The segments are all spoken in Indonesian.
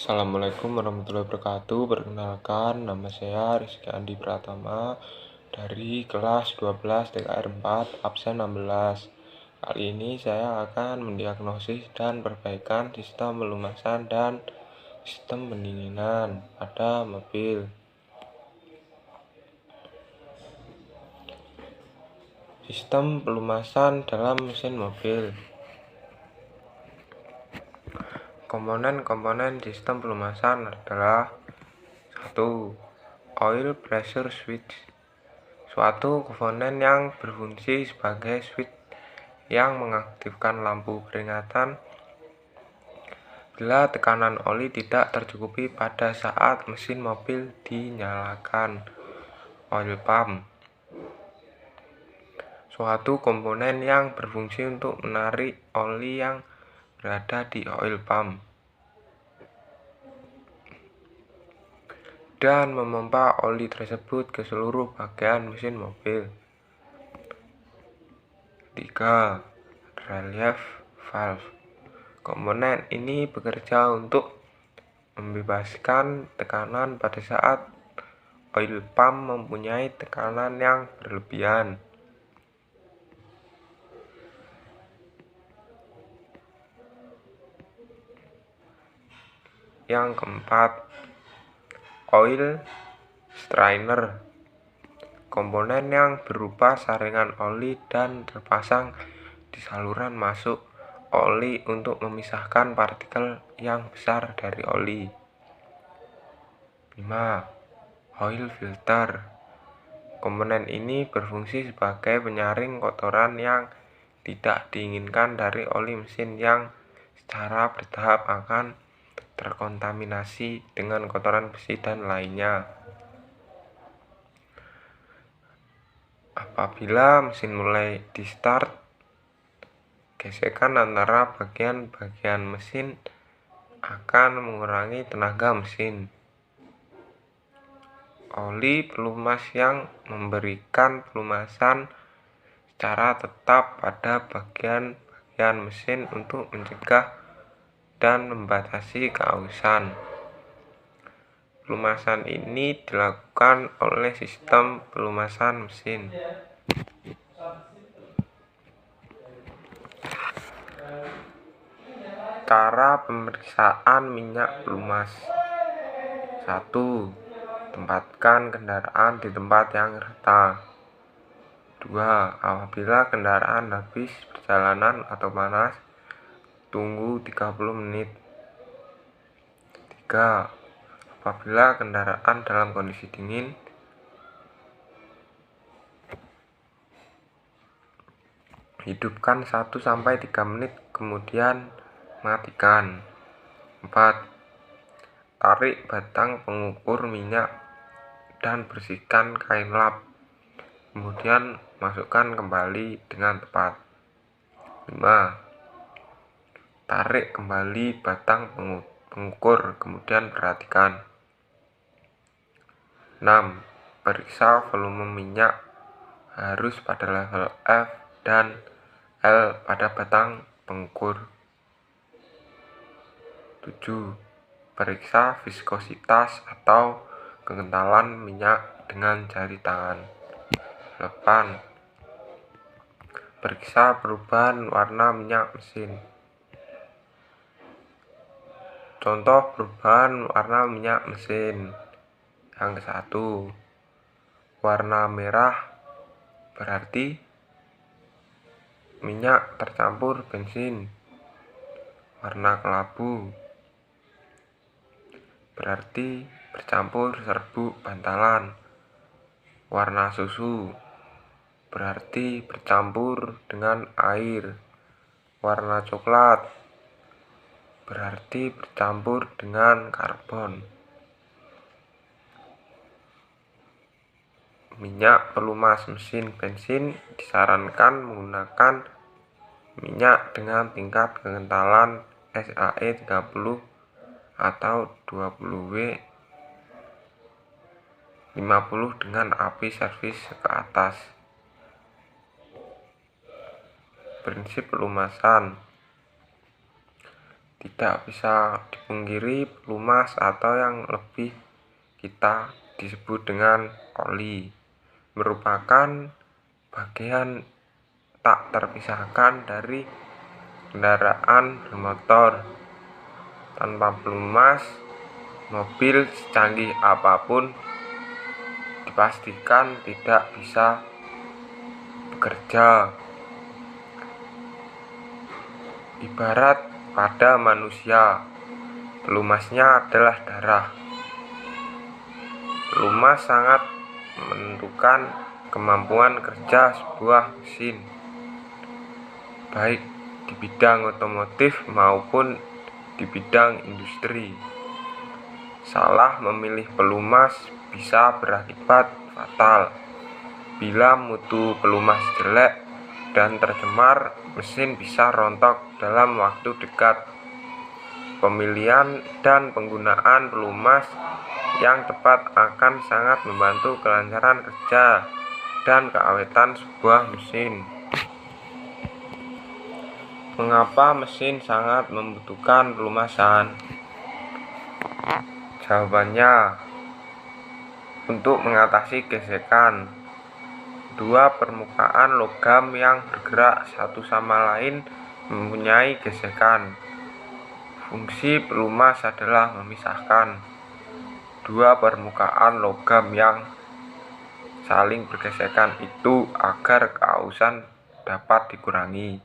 Assalamualaikum warahmatullahi wabarakatuh. Perkenalkan, nama saya Rizky Andi Pratama dari kelas 12 TKR 4 absen 16. Kali ini saya akan mendiagnosis dan perbaikan sistem pelumasan dan sistem pendinginan pada mobil. Sistem pelumasan dalam mesin mobil. Komponen-komponen sistem pelumasan adalah 1. Oil pressure switch, suatu komponen yang berfungsi sebagai switch yang mengaktifkan lampu peringatan bila tekanan oli tidak tercukupi pada saat mesin mobil dinyalakan. Oil pump, suatu komponen yang berfungsi untuk menarik oli yang berada di oil pump dan memompa oli tersebut ke seluruh bagian mesin mobil. 3. Relief valve, komponen ini bekerja untuk membebaskan tekanan pada saat oil pump mempunyai tekanan yang berlebihan. Yang keempat, oil strainer, komponen yang berupa saringan oli dan terpasang di saluran masuk oli untuk memisahkan partikel yang besar dari oli. 5. Oil filter, komponen ini berfungsi sebagai penyaring kotoran yang tidak diinginkan dari oli mesin yang secara bertahap akan terkontaminasi dengan kotoran besi dan lainnya. Apabila mesin mulai di start, gesekan antara bagian-bagian mesin akan mengurangi tenaga mesin. Oli pelumas yang memberikan pelumasan secara tetap pada bagian-bagian mesin untuk mencegah dan membatasi keausan. Pelumasan ini dilakukan oleh sistem pelumasan mesin. Cara pemeriksaan minyak pelumas. 1. Tempatkan kendaraan di tempat yang rata. 2. Apabila kendaraan habis perjalanan atau panas, tunggu 30 menit. 3. Apabila kendaraan dalam kondisi dingin, hidupkan 1-3 menit kemudian matikan. 4. Tarik batang pengukur minyak dan bersihkan kain lap, kemudian masukkan kembali dengan tepat. 5. Tarik kembali batang pengukur, kemudian perhatikan. 6. Periksa volume minyak harus pada level F dan L pada batang pengukur. 7. Periksa viskositas atau kekentalan minyak dengan jari tangan. 8. Periksa perubahan warna minyak mesin. Contoh perubahan warna minyak mesin. Yang ke-1, warna merah berarti minyak tercampur bensin. Warna kelabu berarti bercampur serbuk bantalan. Warna susu berarti bercampur dengan air. Warna coklat berarti bercampur dengan karbon. Minyak pelumas mesin bensin disarankan menggunakan minyak dengan tingkat kekentalan SAE 30 atau 20W 50 dengan api servis ke atas. Prinsip pelumasan. Tidak bisa dipungkiri, pelumas atau yang lebih kita disebut dengan oli merupakan bagian tak terpisahkan dari kendaraan bermotor. Tanpa pelumas, mobil secanggih apapun dipastikan tidak bisa bekerja. Ibarat pada manusia, pelumasnya adalah darah. Pelumas sangat menentukan kemampuan kerja sebuah mesin, baik di bidang otomotif maupun di bidang industri. Salah memilih pelumas bisa berakibat fatal. Bila mutu pelumas jelek dan tercemar, mesin bisa rontok dalam waktu dekat. Pemilihan dan penggunaan pelumas yang tepat akan sangat membantu kelancaran kerja dan keawetan sebuah mesin. Mengapa mesin sangat membutuhkan pelumasan? Jawabannya, untuk mengatasi gesekan. Dua permukaan logam yang bergerak satu sama lain mempunyai gesekan. Fungsi pelumas adalah memisahkan dua permukaan logam yang saling bergesekan itu agar keausan dapat dikurangi.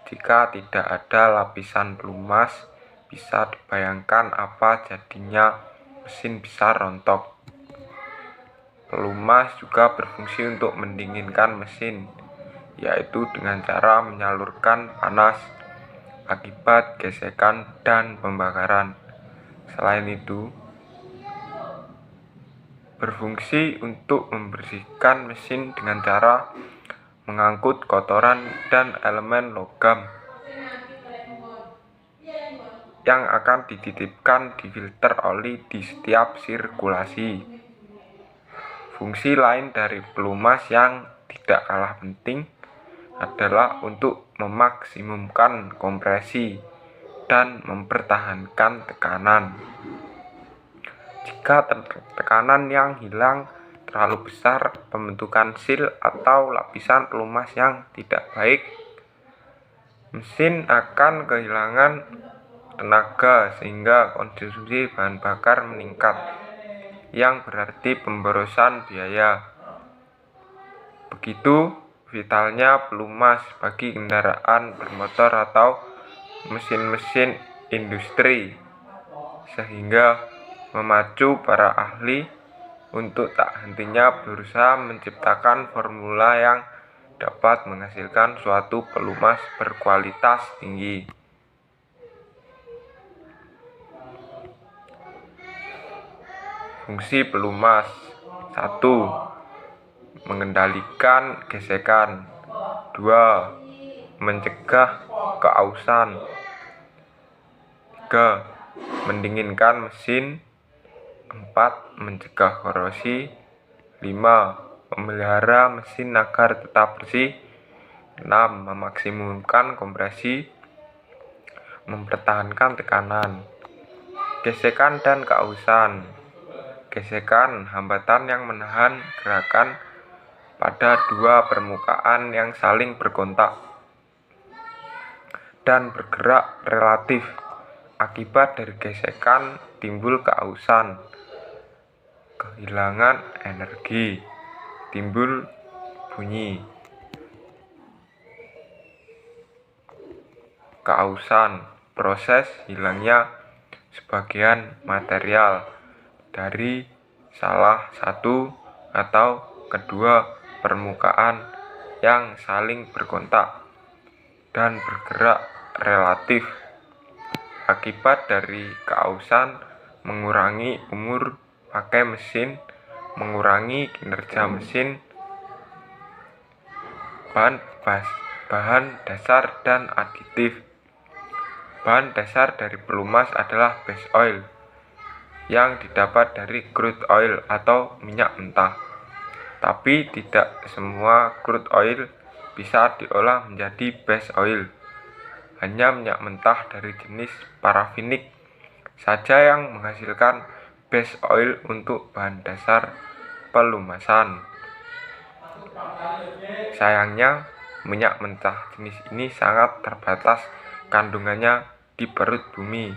Jika tidak ada lapisan pelumas, bisa dibayangkan apa jadinya mesin bisa rontok. Pelumas juga berfungsi untuk mendinginkan mesin, yaitu dengan cara menyalurkan panas akibat gesekan dan pembakaran. Selain itu, berfungsi untuk membersihkan mesin dengan cara mengangkut kotoran dan elemen logam yang akan dititipkan di filter oli di setiap sirkulasi. Fungsi lain dari pelumas yang tidak kalah penting adalah untuk memaksimumkan kompresi dan mempertahankan tekanan. Jika tekanan yang hilang terlalu besar, pembentukan sil atau lapisan pelumas yang tidak baik, mesin akan kehilangan tenaga sehingga konsumsi bahan bakar meningkat, yang berarti pemborosan biaya. Begitu vitalnya pelumas bagi kendaraan bermotor atau mesin-mesin industri, sehingga memacu para ahli untuk tak hentinya berusaha menciptakan formula yang dapat menghasilkan suatu pelumas berkualitas tinggi. Fungsi pelumas: 1. Mengendalikan gesekan. 2. Mencegah keausan. 3. Mendinginkan mesin. 4. Mencegah korosi. 5. Memelihara mesin agar tetap bersih. 6. Memaksimumkan kompresi. Mempertahankan tekanan. Gesekan dan keausan. Gesekan, hambatan yang menahan gerakan pada dua permukaan yang saling berkontak dan bergerak relatif. Akibat dari gesekan timbul keausan, kehilangan energi, timbul bunyi. Keausan, proses hilangnya sebagian material dari salah satu atau kedua permukaan yang saling berkontak dan bergerak relatif. Akibat dari keausan, mengurangi umur pakai mesin, mengurangi kinerja mesin, bahan dasar dan aditif. Bahan dasar dari pelumas adalah base oil yang didapat dari crude oil atau minyak mentah. Tapi tidak semua crude oil bisa diolah menjadi base oil. hanya minyak mentah dari jenis parafinik saja yang menghasilkan base oil untuk bahan dasar pelumasan. Sayangnya, minyak mentah jenis ini sangat terbatas kandungannya di perut bumi.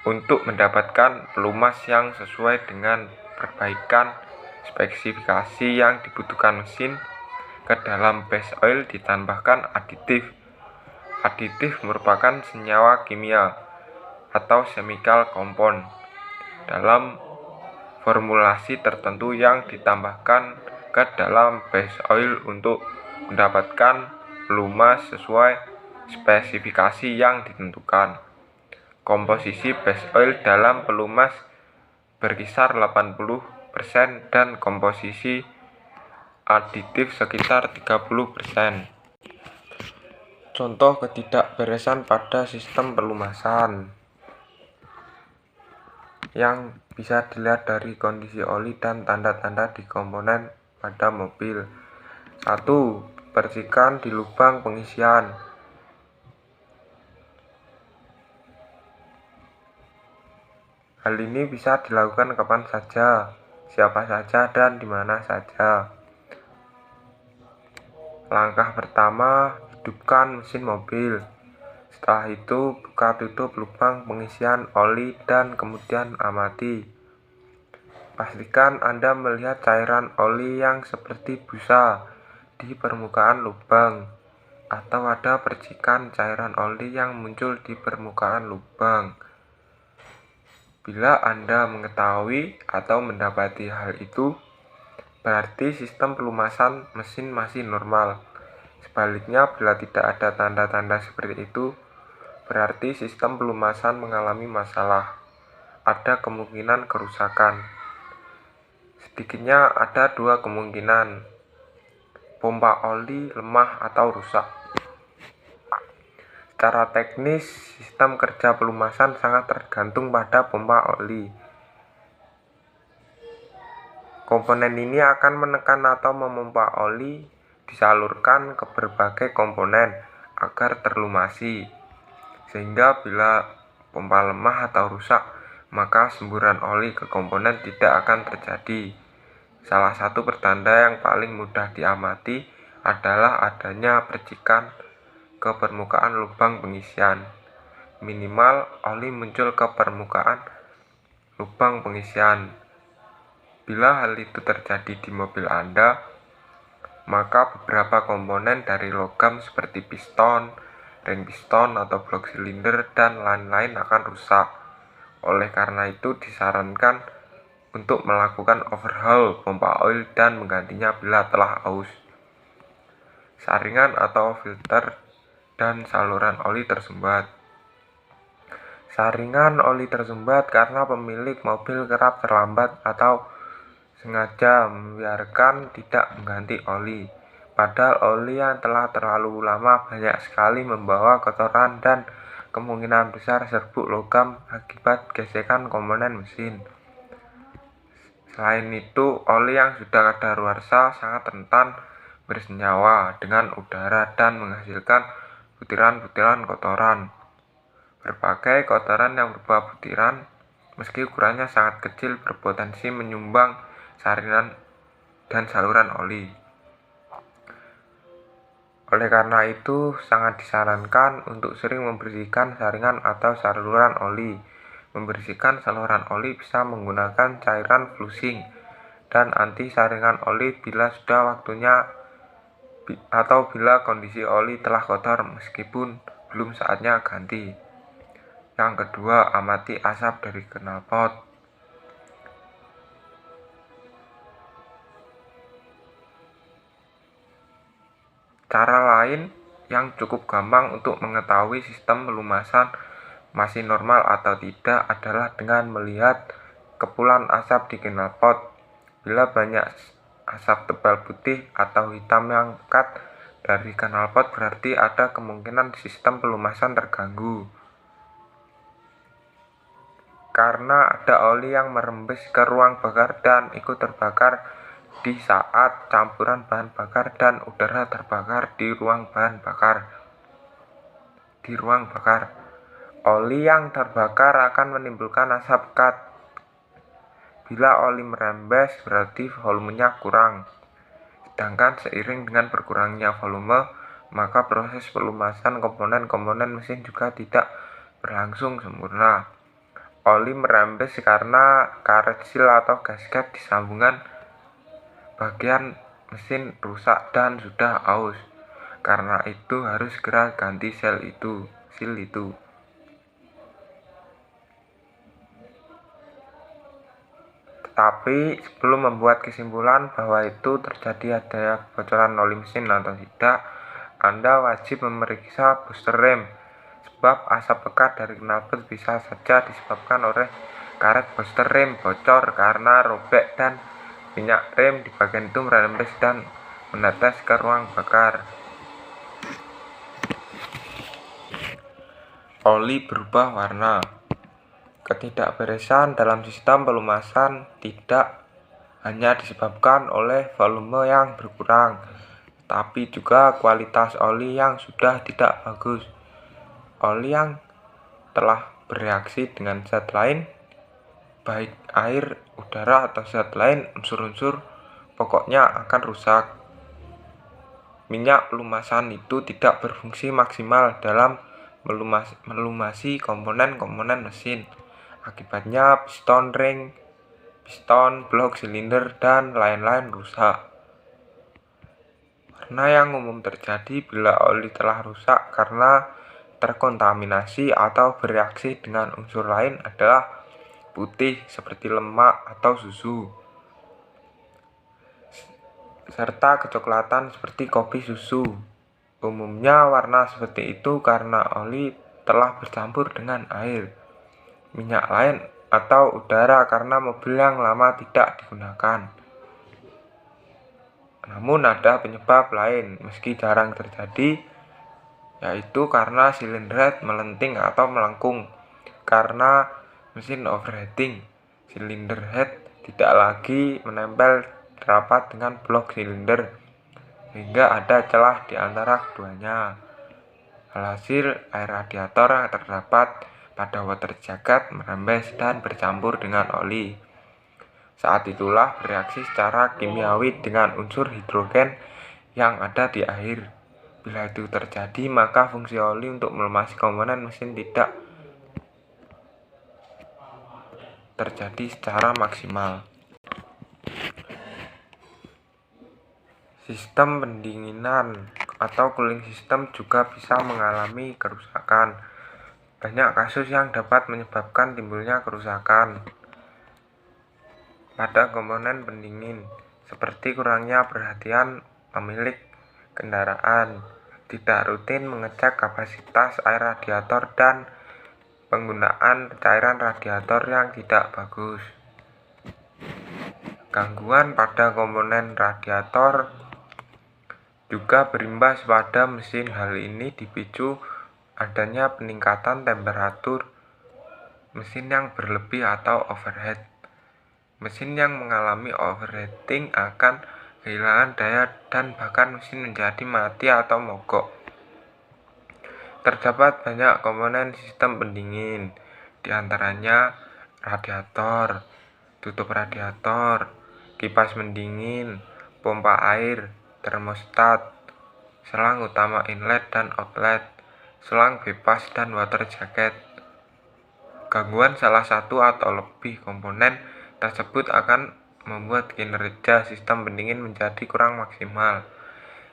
Untuk mendapatkan pelumas yang sesuai dengan perbaikan spesifikasi yang dibutuhkan mesin, ke dalam base oil ditambahkan aditif. Aditif merupakan senyawa kimia atau chemical compound dalam formulasi tertentu yang ditambahkan ke dalam base oil untuk mendapatkan pelumas sesuai spesifikasi yang ditentukan. Komposisi base oil dalam pelumas berkisar 80% dan komposisi aditif sekitar 30%. Contoh ketidakberesan pada sistem pelumasan yang bisa dilihat dari kondisi oli dan tanda-tanda di komponen pada mobil. 1. Percikan di lubang pengisian. Hal ini bisa dilakukan kapan saja, siapa saja, dan di mana saja. Langkah pertama, hidupkan mesin mobil. Setelah itu, buka tutup lubang pengisian oli dan kemudian amati. Pastikan Anda melihat cairan oli yang seperti busa di permukaan lubang, atau ada percikan cairan oli yang muncul di permukaan lubang. Bila Anda mengetahui atau mendapati hal itu, berarti sistem pelumasan mesin masih normal. Sebaliknya, bila tidak ada tanda-tanda seperti itu, berarti sistem pelumasan mengalami masalah. Ada kemungkinan kerusakan. Sedikitnya ada 2 kemungkinan. Pompa oli lemah atau rusak. Secara teknis, sistem kerja pelumasan sangat tergantung pada pompa oli. Komponen ini akan menekan atau memompa oli disalurkan ke berbagai komponen agar terlumasi, sehingga bila pompa lemah atau rusak, maka semburan oli ke komponen tidak akan terjadi. Salah satu pertanda yang paling mudah diamati adalah adanya percikan ke permukaan lubang pengisian. Minimal oli muncul ke permukaan lubang pengisian. Bila hal itu terjadi di mobil Anda, maka beberapa komponen dari logam seperti piston, ring piston atau blok silinder, dan lain-lain akan rusak. Oleh karena itu disarankan untuk melakukan overhaul pompa oil dan menggantinya bila telah aus. Saringan atau filter dan saluran oli tersumbat. Saringan oli tersumbat karena pemilik mobil kerap terlambat atau sengaja membiarkan tidak mengganti oli. Padahal oli yang telah terlalu lama banyak sekali membawa kotoran dan kemungkinan besar serbuk logam akibat gesekan komponen mesin. Selain itu, oli yang sudah kadaluarsa sangat rentan bersenyawa dengan udara dan menghasilkan butiran-butiran kotoran. Berbagai kotoran yang berupa butiran, meski ukurannya sangat kecil, berpotensi menyumbang saringan dan saluran oli. Oleh karena itu, sangat disarankan untuk sering membersihkan saringan atau saluran oli. Membersihkan saluran oli bisa menggunakan cairan flusing dan anti saringan oli bila sudah waktunya atau bila kondisi oli telah kotor meskipun belum saatnya ganti. Yang kedua, amati asap dari knalpot. Cara lain yang cukup gampang untuk mengetahui sistem pelumasan masih normal atau tidak adalah dengan melihat kepulan asap di knalpot. Bila banyak asap tebal putih atau hitam yang pekat dari knalpot, berarti ada kemungkinan sistem pelumasan terganggu. Karena ada oli yang merembes ke ruang bakar dan ikut terbakar di saat campuran bahan bakar dan udara terbakar di ruang bahan bakar. di ruang bakar. Oli yang terbakar akan menimbulkan asap pekat. Bila oli merembes, berarti volumenya kurang. Sedangkan seiring dengan berkurangnya volume, maka proses pelumasan komponen-komponen mesin juga tidak berlangsung sempurna. Oli merembes karena karet seal atau gasket di sambungan bagian mesin rusak dan sudah aus. Karena itu harus segera ganti seal itu. Tetapi sebelum membuat kesimpulan bahwa itu terjadi adanya kebocoran oli mesin atau tidak, Anda wajib memeriksa booster rem, sebab asap pekat dari knalpot bisa saja disebabkan oleh karet booster rem bocor karena robek dan minyak rem di bagian itu merembes dan menetes ke ruang bakar. Oli berubah warna. Ketidakberesan dalam sistem pelumasan tidak hanya disebabkan oleh volume yang berkurang, tapi juga kualitas oli yang sudah tidak bagus. Oli yang telah bereaksi dengan zat lain, baik air, udara, atau zat lain, unsur-unsur pokoknya akan rusak. Minyak pelumasan itu tidak berfungsi maksimal dalam melumasi komponen-komponen mesin. Akibatnya piston ring, piston, blok silinder, dan lain-lain rusak. Warna yang umum terjadi bila oli telah rusak karena terkontaminasi atau bereaksi dengan unsur lain adalah putih seperti lemak atau susu, serta kecoklatan seperti kopi susu. Umumnya warna seperti itu karena oli telah bercampur dengan air, minyak lain, atau udara karena mobil yang lama tidak digunakan. Namun ada penyebab lain meski jarang terjadi, yaitu karena silinder head melenting atau melengkung. Karena mesin overheating, silinder head tidak lagi menempel rapat dengan blok silinder, sehingga ada celah di antara keduanya. Alhasil, air radiator yang terdapat pada water jacket merembes dan bercampur dengan oli. Saat itulah bereaksi secara kimiawi dengan unsur hidrogen yang ada di air. Bila itu terjadi, maka fungsi oli untuk melumasi komponen mesin tidak terjadi secara maksimal. Sistem pendinginan atau cooling system juga bisa mengalami kerusakan. Banyak kasus yang dapat menyebabkan timbulnya kerusakan pada komponen pendingin, seperti kurangnya perhatian pemilik kendaraan, tidak rutin mengecek kapasitas air radiator, dan penggunaan cairan radiator yang tidak bagus. Gangguan pada komponen radiator juga berimbas pada mesin. Hal ini dipicu adanya peningkatan temperatur mesin yang berlebih atau overheat. Mesin yang mengalami overheating akan kehilangan daya dan bahkan mesin menjadi mati atau mogok. Terdapat banyak komponen sistem pendingin, diantaranya radiator, tutup radiator, kipas pendingin, pompa air, termostat, selang utama inlet dan outlet, selang bebas, dan water jacket. Gangguan salah satu atau lebih komponen tersebut akan membuat kinerja sistem pendingin menjadi kurang maksimal,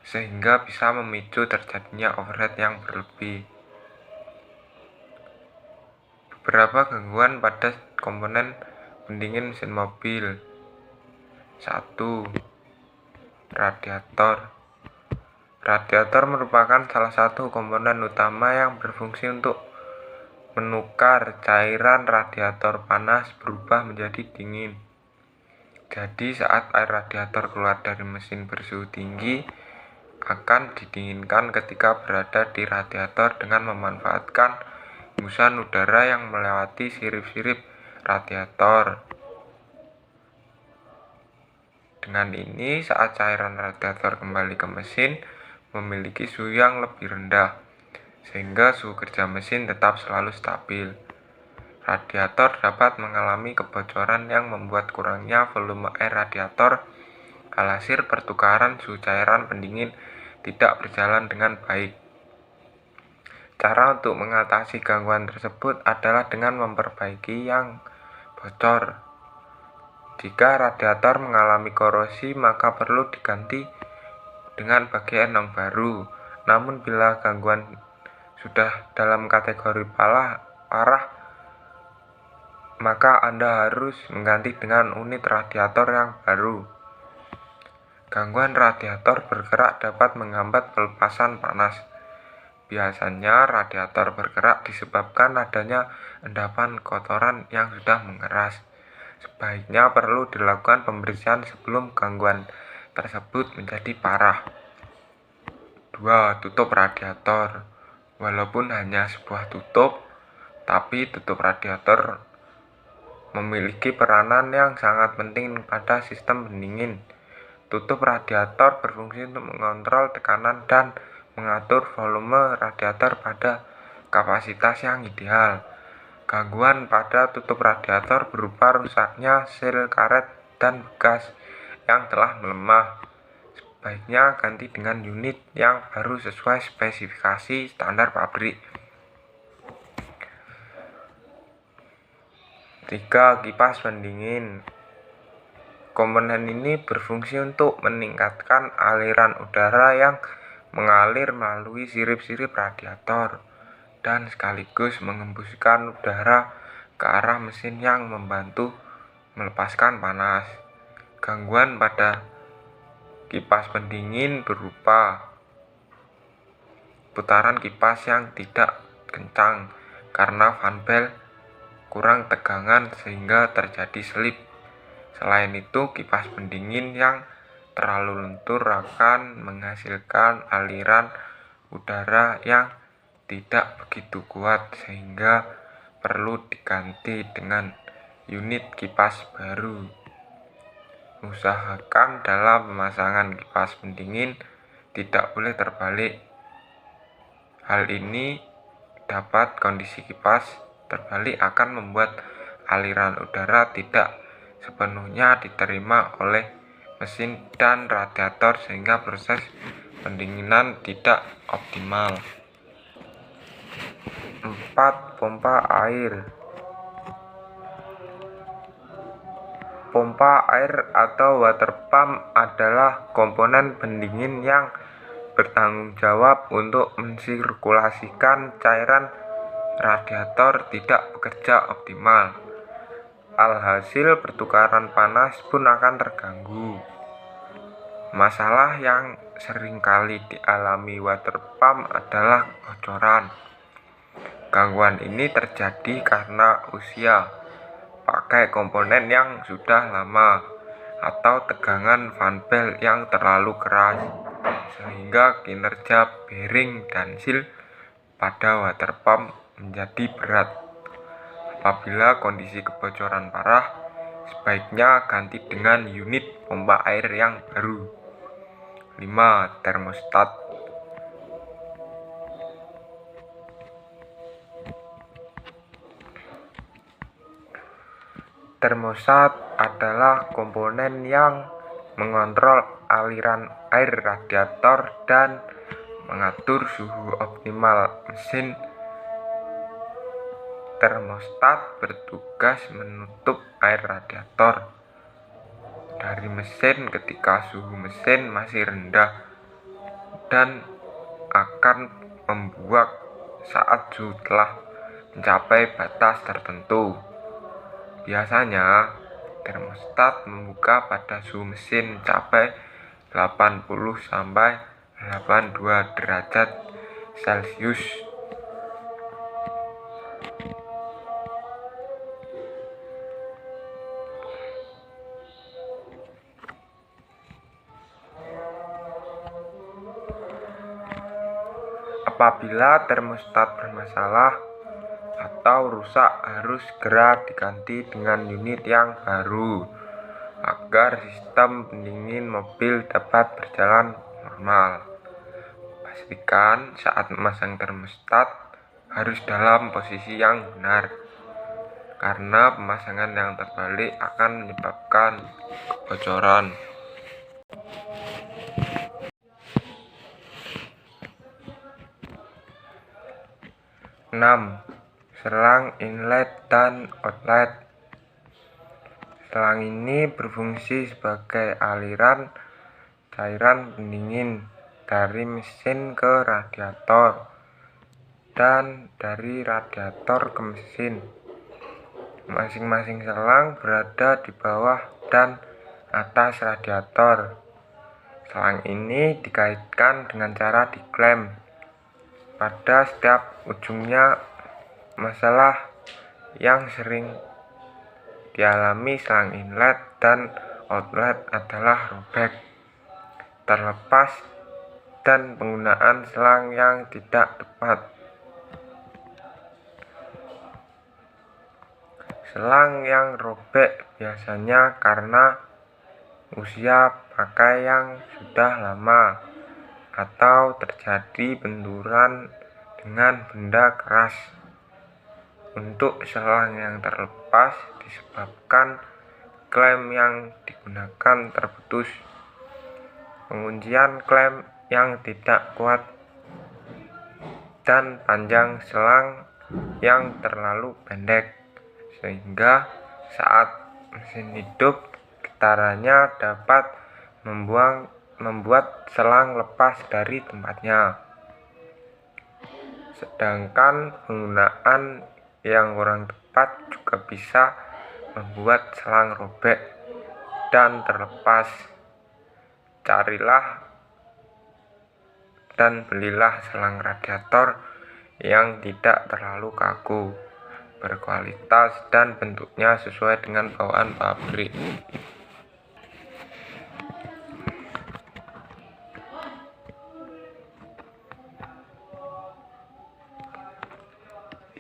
sehingga bisa memicu terjadinya overheat yang berlebih. Beberapa gangguan pada komponen pendingin mesin mobil. 1. Radiator. Radiator merupakan salah satu komponen utama yang berfungsi untuk menukar cairan radiator panas berubah menjadi dingin. Jadi saat air radiator keluar dari mesin bersuhu tinggi, akan didinginkan ketika berada di radiator dengan memanfaatkan hembusan udara yang melewati sirip-sirip radiator. Dengan ini, saat cairan radiator kembali ke mesin, memiliki suhu yang lebih rendah, sehingga suhu kerja mesin tetap selalu stabil. Radiator dapat mengalami kebocoran yang membuat kurangnya volume air radiator, alhasil pertukaran suhu cairan pendingin tidak berjalan dengan baik. Cara untuk mengatasi gangguan tersebut adalah dengan memperbaiki yang bocor. Jika radiator mengalami korosi, maka perlu diganti dengan bagian yang baru. Namun bila gangguan sudah dalam kategori parah, maka Anda harus mengganti dengan unit radiator yang baru. Gangguan radiator bergerak dapat menghambat pelepasan panas. Biasanya radiator bergerak disebabkan adanya endapan kotoran yang sudah mengeras. Sebaiknya perlu dilakukan pembersihan sebelum gangguan tersebut menjadi parah. 2. Tutup radiator. Walaupun hanya sebuah tutup, tapi tutup radiator memiliki peranan yang sangat penting pada sistem pendingin. Tutup radiator berfungsi untuk mengontrol tekanan dan mengatur volume radiator pada kapasitas yang ideal. Gangguan pada tutup radiator berupa rusaknya sel karet dan bekas yang telah melemah. Sebaiknya ganti dengan unit yang baru sesuai spesifikasi standar pabrik. 3. Kipas pendingin. Komponen ini berfungsi untuk meningkatkan aliran udara yang mengalir melalui sirip-sirip radiator dan sekaligus mengembuskan udara ke arah mesin yang membantu melepaskan panas. Gangguan pada kipas pendingin berupa putaran kipas yang tidak kencang karena fan belt kurang tegangan sehingga terjadi selip. Selain itu, kipas pendingin yang terlalu lentur akan menghasilkan aliran udara yang tidak begitu kuat sehingga perlu diganti dengan unit kipas baru. Usahakan dalam pemasangan kipas pendingin tidak boleh terbalik. Hal ini dapat kondisi kipas terbalik akan membuat aliran udara tidak sepenuhnya diterima oleh mesin dan radiator sehingga proses pendinginan tidak optimal. 4. Pompa air. Pompa air atau water pump adalah komponen pendingin yang bertanggung jawab untuk mensirkulasikan cairan radiator tidak bekerja optimal. Alhasil pertukaran panas pun akan terganggu. Masalah yang seringkali dialami water pump adalah kebocoran. Gangguan ini terjadi karena usia, pakai komponen yang sudah lama, atau tegangan fan belt yang terlalu keras, sehingga kinerja bearing dan seal pada water pump menjadi berat. Apabila kondisi kebocoran parah, sebaiknya ganti dengan unit pompa air yang baru. 5. Termostat. Termostat adalah komponen yang mengontrol aliran air radiator dan mengatur suhu optimal mesin. Termostat bertugas menutup air radiator dari mesin ketika suhu mesin masih rendah dan akan membuat saat suhu telah mencapai batas tertentu. Biasanya termostat membuka pada suhu mesin mencapai 80-82 derajat Celcius. Apabila termostat bermasalah atau rusak, harus segera diganti dengan unit yang baru agar sistem pendingin mobil dapat berjalan normal. Pastikan saat memasang termostat harus dalam posisi yang benar, karena pemasangan yang terbalik akan menyebabkan kebocoran. 6. Selang inlet dan outlet. Selang ini berfungsi sebagai aliran cairan pendingin dari mesin ke radiator dan dari radiator ke mesin. Masing-masing selang berada di bawah dan atas radiator. Selang ini dikaitkan dengan cara diklem. Pada setiap ujungnya, masalah yang sering dialami selang inlet dan outlet adalah robek, terlepas, dan penggunaan selang yang tidak tepat. Selang yang robek biasanya karena usia pakai yang sudah lama atau terjadi benturan dengan benda keras. Untuk selang yang terlepas disebabkan klem yang digunakan terputus, penguncian klem yang tidak kuat, dan panjang selang yang terlalu pendek, sehingga saat mesin hidup getarannya dapat membuat selang lepas dari tempatnya. Sedangkan penggunaan yang kurang tepat juga bisa membuat selang robek dan terlepas. Carilah dan belilah selang radiator yang tidak terlalu kaku, berkualitas, dan bentuknya sesuai dengan bawaan pabrik.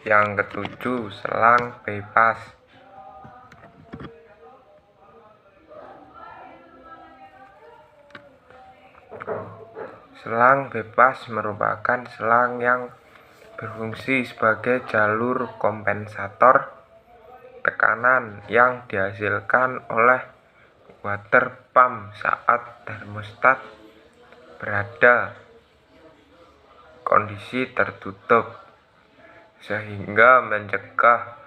Yang ketujuh, selang bebas. Selang bebas merupakan selang yang berfungsi sebagai jalur kompensator tekanan yang dihasilkan oleh water pump saat termostat berada kondisi tertutup, sehingga mencegah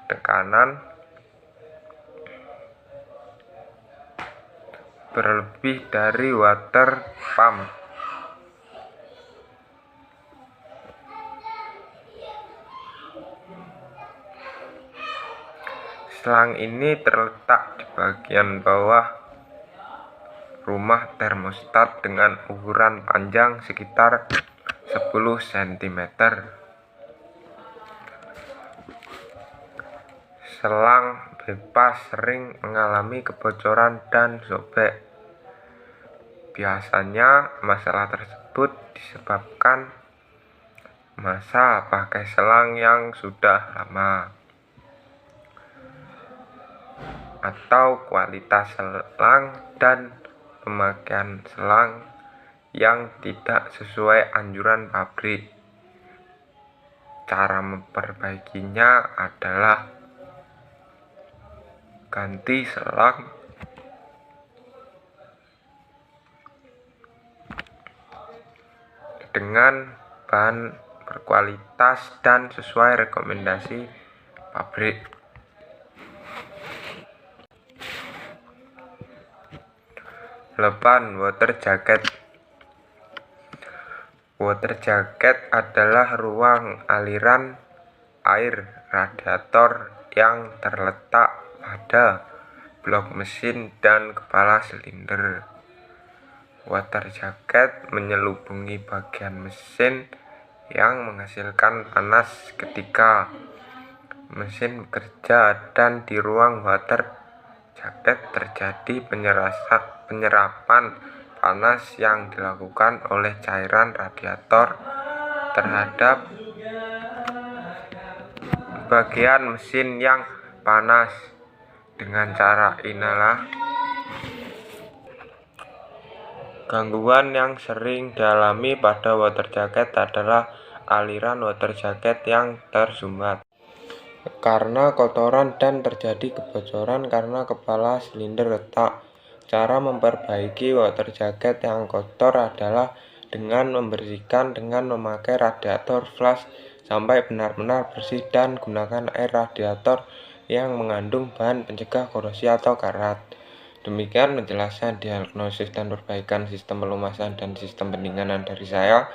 tekanan berlebih dari water pump. Selang ini terletak di bagian bawah rumah termostat dengan ukuran panjang sekitar 10 cm. Selang bebas sering mengalami kebocoran dan sobek. Biasanya masalah tersebut disebabkan masa pakai selang yang sudah lama atau kualitas selang dan pemakaian selang yang tidak sesuai anjuran pabrik. Cara memperbaikinya adalah ganti selang dengan bahan berkualitas dan sesuai rekomendasi pabrik. Lepan water jacket. Water jacket adalah ruang aliran air radiator yang terletak pada blok mesin dan kepala silinder. Water jacket menyelubungi bagian mesin yang menghasilkan panas ketika mesin bekerja, dan di ruang water jacket terjadi penyerapan panas yang dilakukan oleh cairan radiator terhadap bagian mesin yang panas. Dengan cara inilah Gangguan yang sering dialami pada water jacket adalah aliran water jacket yang tersumbat karena kotoran dan terjadi kebocoran karena kepala silinder retak. Cara memperbaiki water jacket yang kotor adalah dengan membersihkan dengan memakai radiator flush sampai benar-benar bersih dan gunakan air radiator yang mengandung bahan pencegah korosi atau karat. Demikian penjelasan diagnosis dan perbaikan sistem pelumasan dan sistem pendinginan dari saya.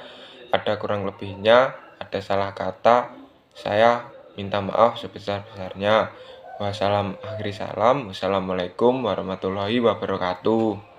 Ada kurang lebihnya, ada salah kata, saya minta maaf sebesar-besarnya. Wassalamualaikum warahmatullahi wabarakatuh.